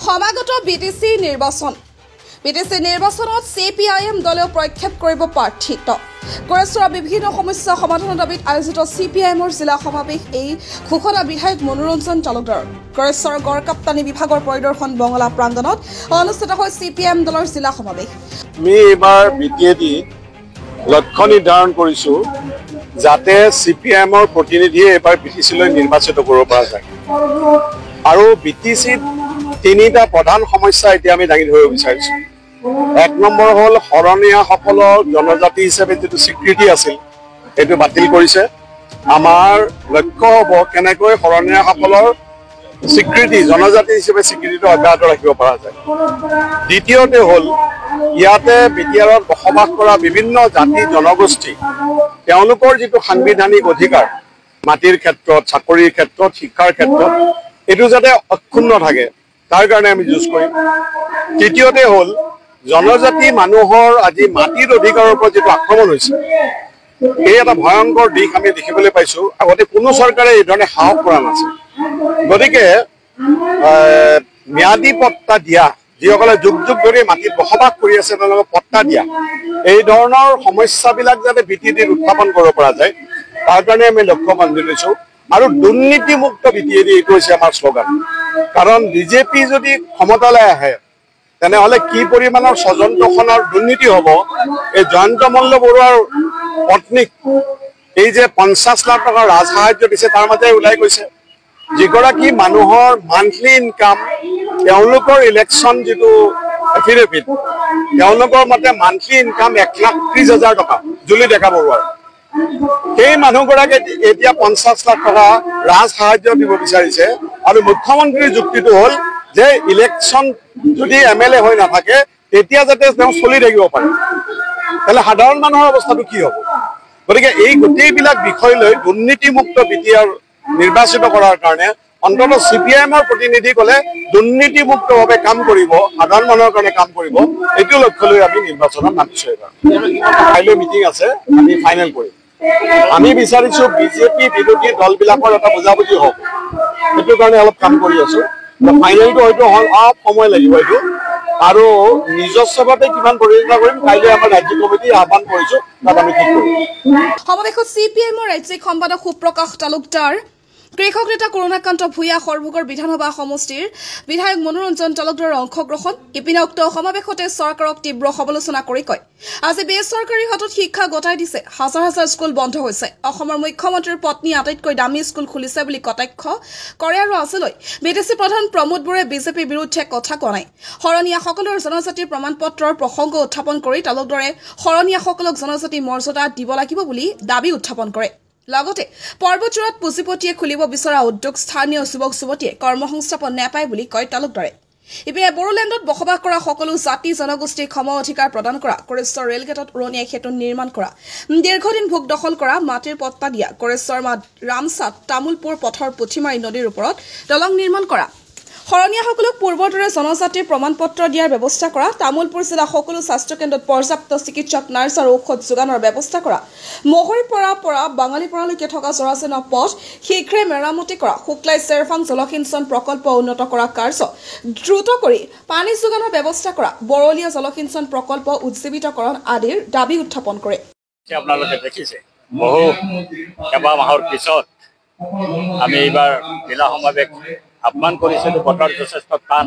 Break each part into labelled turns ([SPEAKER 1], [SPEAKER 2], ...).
[SPEAKER 1] সমাগত বিটিসি নিৰ্বাচনত CPIM দলে প্ৰক্ষেপ কৰিব প্ৰাৰ্থিত্ব কোৰেশ্বৰৰ বিভিন্ন সমস্যা সমাধানৰ দাবীত আয়োজিত CPIMৰ জিলা সমাৱেশ এই ঘোষণা বিধায়ক মনোৰঞ্জন তালুকদাৰ কোৰেশ্বৰৰ গড়কাপ্তানি বিভাগৰ পৰিদৰ্শন বঙলা প্ৰাংগণত অনুষ্ঠিত হয় CPIM দলৰ জিলা সমাৱেশ।
[SPEAKER 2] আমি এবাৰ বিটিএডি লক্ষ্য নিৰ্ধাৰণ কৰিছো যাতে CPIMৰ প্ৰতিনিধিয়ে এবাৰ বিটিচিলৈ নিৰ্বাচিত কৰিব পৰা যায় আৰু বিটিচিত তিনিটা প্ৰধান সমস্যা এতিয়া আমি দাঙি ধৰিব বিচাৰিছো। এক নম্বৰ হল শৰণীয়াসকলৰ জনজাতি হিচাপে যেটো স্বীকৃতি আছিল এটো বাতিল কৰিছে। আমাৰ লক্ষ্য হ'ব কেনেকৈ শৰণীয়াসকলৰ স্বীকৃতি জনজাতি হিচাপে স্বীকৃতিটো অব্যাহত ৰাখিব পৰা যায়। দ্বিতীয়তে হল ইয়াতে বিটিআৰত বসবাস কৰা বিভিন্ন জাতি জনগোষ্ঠী তেওঁলোকৰ যেটো সাংবিধানিক অধিকাৰ মাটিৰ ক্ষেত্ৰত চাকৰিৰ ক্ষেত্ৰত শিক্ষাৰ ক্ষেত্ৰত এটো যাতে অক্ষুণ্ণ থাকে তাৰ কাৰণে আমি যুঁজ কৰিম। তৃতীয়তে হল জনজাতি মানুহৰ আজি মাটিৰ অধিকাৰৰ ওপৰত যেটো আক্ৰমণ হৈছে এই এটা ভয়ংকৰ দিশ আমি দেখিবলৈ পাইছো। আগতে কোনো চৰকাৰে এই ধৰণে সাহস কৰা নাছিল। গতিকে ম্যাদী পট্টা দিয়া যিসকলে যুগ যুগ ধৰি মাটিত বসবাস কৰি আছে তেওঁলোকক পট্টা দিয়া এই ধৰণৰ সমস্যাবিলাক যাতে বিটিএডিত উত্থাপন কৰিব পৰা যায় তাৰ কাৰণে আমি লক্ষ্য বান্ধি লৈছো। আৰু দুৰ্নীতিমুক্ত বিটিএডি এইটো হৈছে আমাৰ শ্লোগান। কাৰণ বিজেপি যদি ক্ষমতালৈ আহে তেনেহলে কি পৰিমাণৰ স্বজন তোষণৰ দুৰ্নীতি হ'ব। এই জয়ন্ত মল্ল বৰুৱাৰ পত্নীক এই যে 50 লাখ টকা ৰাজসাহায্য দিছে তাৰ মাজে ওলাই গৈছে যিগৰাকী মানুহৰ মান্থলি ইনকাম তেওঁলোকৰ ইলেকশ্যন যেটো এফিডেভিট তেওঁলোকৰ মতে মান্থলি ইনকাম 1,30,000 টকা জুলি ডেকা বৰুৱাৰ। সেই মানুহগৰাকী এতিয়া 50 লাখ টকা ৰাজসাহায্য দিব বিচাৰিছে আৰু মুখ্যমন্ত্ৰীৰ যুক্তিটো হল যে ইলেকশ্যন যদি MLA হৈ নাথাকে তেতিয়া যাতে তেওঁ চলি থাকিব পাৰে। তাহলে সাধাৰণ মানুহৰ অৱস্থাটো কি হ'ব? গতিকে এই গোটেইবিলাক বিষয় লৈ দুৰ্নীতিমুক্ত বিটিআৰ নিৰ্বাচিত কৰাৰ কাৰণে অন্তত CPIMৰ প্ৰতিনিধি কলে দুৰ্নীতিমুক্তভাৱে কাম কৰিব সাধাৰণ মানুহৰ কাৰণে কাম কৰিব এইটো লক্ষ্য লৈ আমি নিৰ্বাচনত নামিছো। এবাৰ কাইলৈ মিটিং আছে আমি ফাইনেল কৰিম। আমি বিচাৰিছো বিজেপি বিৰোধী দলবিলাকৰ এটা বুজাবুজি হওক সেইটো কাৰণে অলপ কাম কৰি আছো। ফাইনেলটো হয়তো অলপ সময় লাগিব এইটো আৰু নিজস্বভাৱে কিমান পৰিচালনা কৰিম কাইলৈ আমাৰ ৰাজ্যিক কমিটি আহ্বান কৰিছো তাত আমি ঠিক কৰিম।
[SPEAKER 1] সমাৱেশত CPIMৰ ৰাজ্যিক সম্পাদক সুপ্ৰকাশ তালুকদাৰ কৃষক নেতা কৰুণাকান্ত ভূঞা সৰভোগৰ বিধানসভা সমষ্টিৰ বিধায়ক মনোৰঞ্জন তালুকদাৰৰ অংশগ্ৰহণ। ইপিনে উক্ত সমাৱেশতে চৰকাৰক তীব্ৰ সমালোচনা কৰি কয় আজি বেচৰকাৰী হাতত শিক্ষা গতাই দিছে হাজাৰ হাজাৰ স্কুল বন্ধ হৈছে অসমৰ মুখ্যমন্ত্ৰীৰ পত্নী আটাইতকৈ দামী স্কুল খুলিছে বুলি কটাক্ষ কৰে আৰু আজিলৈ বিটিচি প্ৰধান প্ৰমোদ বৰে বিজেপিৰ বিৰুদ্ধে কথা কোৱা নাই। শৰণীয়াসকলৰ জনজাতিৰ প্ৰমাণপত্ৰৰ প্ৰসংগ উত্থাপন কৰি তালুকদাৰে শৰণীয়াসকলক জনজাতি মৰ্যাদা দিব লাগিব বুলি দাবী উত্থাপন কৰে। লগতে পৰ্বতজোৰাত পুঁজিপতিয়ে খুলিব বিচৰা উদ্যোগ স্থানীয় যুৱক যুৱতীয়ে কৰ্মসংস্থাপন নাপায় বুলি কয় তালুকদাৰে। ইপিনে বড়োলেণ্ডত বসবাস কৰা সকলো জাতি জনগোষ্ঠীক সম অধিকাৰ প্ৰদান কৰা কোৰেশ্বৰ ৰেলগেটত উৰণীয়া সেতু নিৰ্মাণ কৰা দীৰ্ঘদিন ভোগ দখল কৰা মাটিৰ পট্টা দিয়া কোৰেশ্বৰ ৰামচাট তামোলপুৰ পথৰ পুঠিমাৰী নদীৰ ওপৰত দলং নিৰ্মাণ কৰা শৰণীয়াসকলক পূৰ্বৰ দৰে জনজাতিৰ প্ৰমাণপত্ৰ দিয়াৰ ব্যৱস্থা কৰা তামোলপুৰ জিলা সকলো স্বাস্থ্যকেন্দ্ৰত পৰ্যাপ্ত চিকিৎসক নাৰ্ছ আৰু ঔষধ যোগানৰ ব্যৱস্থা কৰা মহৰীপৰা বাঙালীপৰালৈকে থকা জৰাজীৰ্ণ পথ শীঘ্ৰে মেৰামতি কৰা শুক্লাই চেৰফাং জলসিঞ্চন প্ৰকল্প উন্নত কৰা কাৰ্য দ্ৰুত কৰি পানী যোগানৰ ব্যৱস্থা কৰা বৰলীয়া জলসিঞ্চন প্ৰকল্প উজ্জীৱিতকৰণ আদিৰ দাবী উত্থাপন কৰে।
[SPEAKER 3] আপোনালোকে দেখিছে বহু কেইবা মাহৰ পিছত আমি এইবাৰ জিলা সমাৱেশ আহ্বান কৰিছিলো। বতৰ যথেষ্ট টান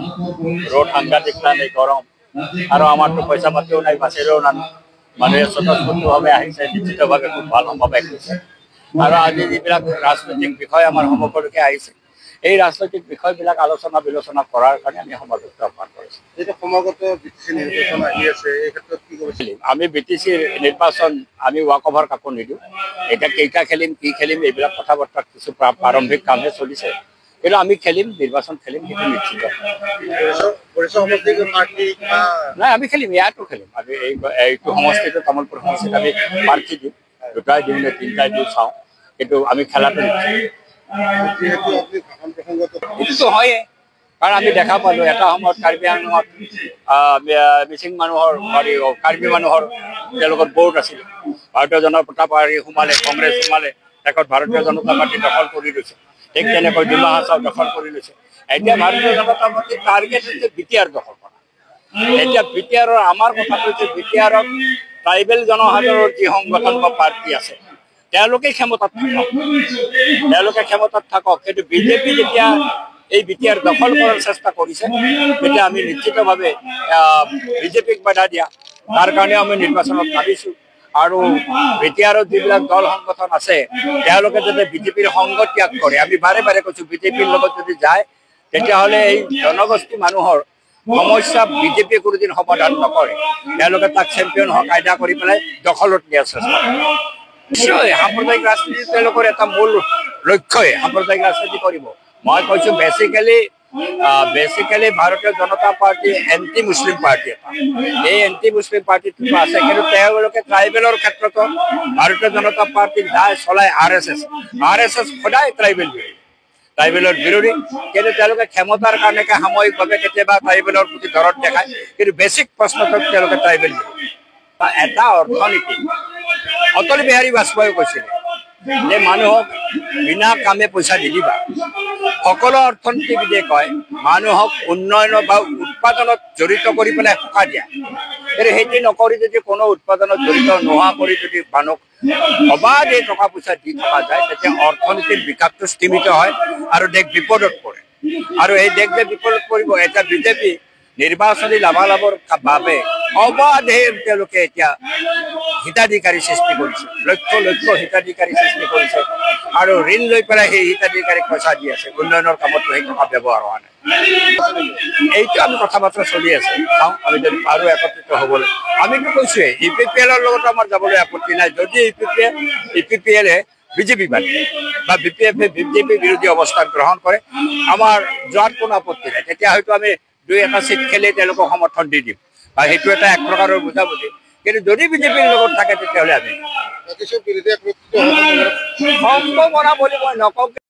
[SPEAKER 3] ৰ'দ সাংঘাতিক টান এই গৰম আৰু আমাৰতো পইচা পাতিও নাই বাছেৰেও নাই মানুহে স্বতঃস্ফূৰ্তভাৱে আহিছে নিশ্চিতভাৱে খুব ভাল সমাৱেশ হৈছে। আৰু আজি যিবিলাক ৰাজনৈতিক বিষয় আমাৰ সন্মুখলৈকে আহিছে এই ৰাজনৈতিক বিষয়বিলাক আলোচনা বিলোচনা কৰাৰ কাৰণে আমি সমাৱেশ আহ্বান কৰিছো।
[SPEAKER 2] যেটা সমাগত বিটিচি নিৰ্বাচন আহি আছে এই ক্ষেত্ৰত কি কৈছিল
[SPEAKER 3] আমি বিটিচিৰ নিৰ্বাচন আমি ৱাক অভাৰ কাকো নিদিওঁ। এতিয়া কেইটা খেলিম কি খেলিম এইবিলাক কথা বতৰা কিছু প্ৰাৰম্ভিক কামহে চলিছে কিন্তু আমি খেলিম নিৰ্বাচন খেলিম সেইটো নিশ্চিত। নাই আমি খেলিম ইয়াতো খেলিম। আমি এইটো সমষ্টিটো তামোলপুৰ সমষ্টিত আমি প্ৰাৰ্থী দিম দুটাই দিওঁ নে তিনিটাই দিওঁ চাওঁ কিন্তু আমি খেলাটো এইটোতো হয়ে। কাৰণ আমি দেখা পালো এটা সময়ত কাৰ্বি আংলঙত মিচিং মানুহৰ কাৰ্বি মানুহৰ তেওঁলোকৰ বোৰ্ড আছিল। ভাৰতীয় জনতা পাৰ্টি সোমালে কংগ্ৰেছ সোমালে শেষত ভাৰতীয় জনতা পাৰ্টি দখল কৰি লৈছে। ঠিক তেনেকৈ ডিমা হাছাও দখল কৰি লৈছে। এতিয়া ভাৰতীয় জনতা পাৰ্টিৰ টাৰ্গেট হৈছে BTR দখল কৰা। এতিয়া BTRৰ আমাৰ কথাটো হৈছে BTRত ট্ৰাইবেল জনসাধাৰণৰ যি সংগঠন বা পাৰ্টি আছে তেওঁলোকে ক্ষমতাত থাকক, কিন্তু বিজেপি যেতিয়া এই BTR দখল কৰাৰ চেষ্টা কৰিছে তেতিয়া আমি নিশ্চিতভাৱে বিজেপিক বাধা দিয়া তাৰ কাৰণে আমি নিৰ্বাচনত ভাবিছোঁ। আৰু BTRত যিবিলাক দল সংগঠন আছে তেওঁলোকে যাতে বিজেপিৰ সংগ ত্যাগ কৰে। আমি বাৰে বাৰে কৈছোঁ বিজেপিৰ লগত যদি যায় তেতিয়াহ'লে এই জনগোষ্ঠী মানুহৰ সমস্যা বিজেপিয়ে কোনোদিন সমাধান নকৰে। তেওঁলোকে তাক চেম্পিয়ন হওক কায়দা কৰি পেলাই দখলত নিয়াৰ চেষ্টা কৰে। নিশ্চয় সাম্প্ৰদায়িক ৰাজনীতি তেওঁলোকৰ এটা মূল লক্ষ্যই সাম্প্ৰদায়িক ৰাজনীতি কৰিব। মই কৈছোঁ বেচিকেলি ভাৰতীয় জনতা পাৰ্টি এণ্টি মুছলিম পাৰ্টি এটা। এই এণ্টি মুছলিম পাৰ্টিটো আছে, কিন্তু তেওঁলোকে ট্ৰাইবেলৰ ক্ষেত্ৰতো ভাৰতীয় জনতা পাৰ্টিৰ দায় চলায় RSS সদায় ট্ৰাইবেলৰ বিৰোধী, কিন্তু তেওঁলোকে ক্ষমতাৰ কাৰণে সাময়িকভাৱে কেতিয়াবা ট্ৰাইবেলৰ প্ৰতি দৰদ দেখায়, কিন্তু বেছিক প্ৰশ্নটোত তেওঁলোকে ট্ৰাইবেল বিৰোধী। এটা অৰ্থনীতি অটল বিহাৰী বাজপেয়ীয়ে কৈছিলে যে মানুহক বিনা কামে পইচা নিদিবা। সকলো অৰ্থনীতিবিদে কয় মানুহক উন্নয়ন বা উৎপাদনত জড়িত কৰি পেলাই সকাহ দিয়া, কিন্তু সেইটো নকৰি যদি কোনো উৎপাদনত জড়িত নোহোৱা কৰি যদি মানুহক অবাধে টকা পইচা দি থকা যায় তেতিয়া অৰ্থনীতিৰ বিকাশটো স্থিমিত হয় আৰু দেশ বিপদত পৰে। আৰু এই দেশ যে বিপদত পৰিব, এতিয়া বিজেপি নিৰ্বাচনী লাভালাভৰ বাবে অবাধে তেওঁলোকে এতিয়া হিতাধিকাৰী সৃষ্টি কৰিছে, লক্ষ হিতাধিকাৰী সৃষ্টি কৰিছে আৰু ঋণ লৈ পেলাই সেই হিতাধিকাৰীক পইচা দি আছে। উন্নয়নৰ কামতো সেই টকা ব্যৱহাৰ হোৱা নাই। এইটো আমি কথা বাৰ্তা চলি আছে, চাওঁ আমি যদি পাৰোঁ একত্ৰিত হ'বলৈ। আমিতো কৈছোঁৱে UPPLৰ লগত আমাৰ যাবলৈ আপত্তি নাই। যদি UPPLে বিজেপি বাদ দিয়ে বা বিজেপি বিৰোধী অৱস্থান গ্ৰহণ কৰে আমাৰ যোৱাত কোনো আপত্তি নাই। তেতিয়া হয়তো আমি 2-এটা চিট খেলি তেওঁলোকক সমৰ্থন দি দিম বা সেইটো এটা এক প্ৰকাৰৰ বুজাবুজি। কিন্তু যদি বিজেপিৰ লগত থাকে তেতিয়াহ'লে আমি সম্ভাৱনা বুলি মই নকওঁ।